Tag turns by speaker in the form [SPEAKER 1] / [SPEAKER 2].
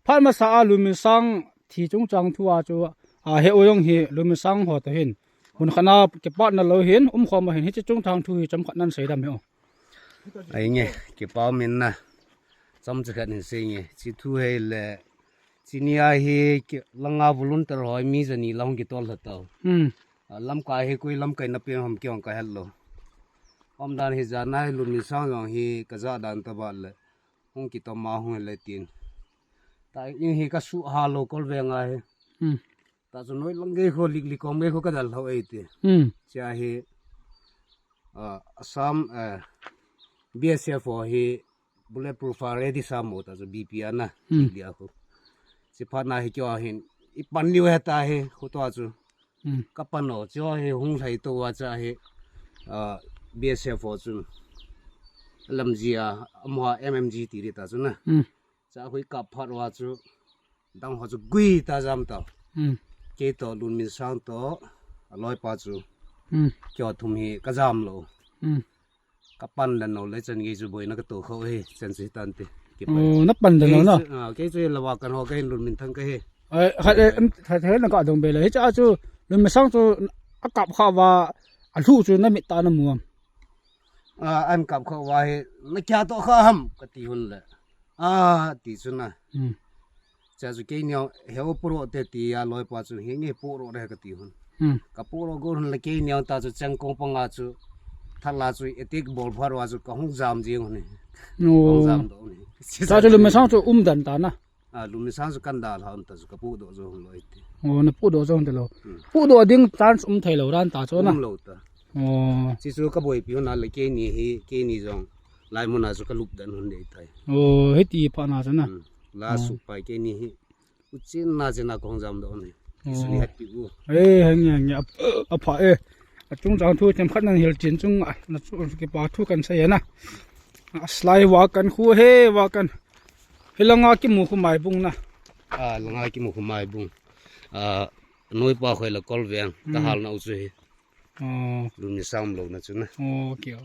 [SPEAKER 1] phát mà sa lùm sang thì chúng chẳng thua cho hệ oyong hi lùm sang họ tới hin hun khana cái part na lo hin kho mà hin hết chúng thang thui chấm khăn nan sấy đam hiểu
[SPEAKER 2] ấy nghe cái bao mình na chấm chỉ khăn sấy nghe chỉ thu hay là chỉ nia hi cái lăng áo bulun tờ hỏi mi giờ ni long cái tol thật tao lâm cái hi coi lâm cái nắp em hầm kiong cái hello hôm đàn hi giờ này lùm sang rồi hi cái giờ đàn tao bảo là không kịp tao mau không lấy tiền tại nhưng hi cái su hà lô con về ngay ta cho nói lăng cái khô lịch con mấy khô cái đàn hậu ấy thì cha hi Assam BSF hi bulletproof ready sam mo ta so BP na li ako si pha na hi kyo hin ipan liu heta hi khoto chu kapano cho hi hung thai to wa cha hi BSF chu lamjia amha MMG ti ri ta chu na cha hoi kap phat wa chu dang ho chu gui ta jam ta ke to lun min sang to loi pa chu kyo thum hi ka jam lo kapan lần nào lấy chân cái chú bồi nó cái tổ khâu he chân sĩ tan tê
[SPEAKER 1] nắp bàn lần nào
[SPEAKER 2] cái chú là vào cần họ cái luôn mình thân cái he
[SPEAKER 1] thấy thế là có đồng bề lấy cho chú luôn mình sang chú áp cặp khao và ăn thu chú nó bị ta nó mua
[SPEAKER 2] ăn cặp khao và he nó kia to khao hầm cái tí hôn là tí chú na cha chú cái nhau heo pro tê tí loi pa chú he nghe pro đây cái tí hôn cái pro gồm là cái nhau ta chú chẳng công bằng à chú thằng là chú etik ball phá rồi chú không dám gì không này không dám đâu này
[SPEAKER 1] ta chú mình sang chú đàn ta na
[SPEAKER 2] lúc mình sang chú căn đà là ta chú cái phụ đồ rồi không nói thế
[SPEAKER 1] nó phụ đồ rồi lo phụ đồ điên tan thấy lâu đàn ta cho na
[SPEAKER 2] lâu ta chỉ chú cái buổi biểu nào là cái này rồi lại muốn là chú cái lúc đàn hơn đấy thay
[SPEAKER 1] hết thì phá na cho na
[SPEAKER 2] là sụp phải cái này uchin na chỉ là không dám đâu này chú đi hết biểu
[SPEAKER 1] hình như phải chúng ta thu thêm khát năng hiểu chuyện chúng là cái bảo thu cần xây na slide vào cần khu he vào cần he là ngã cái mũ của máy bung na
[SPEAKER 2] là ngã cái mũ của máy bung nuôi bao khơi là con vẹn ta hal na usuhi luôn như sao lâu na chú na
[SPEAKER 1] ok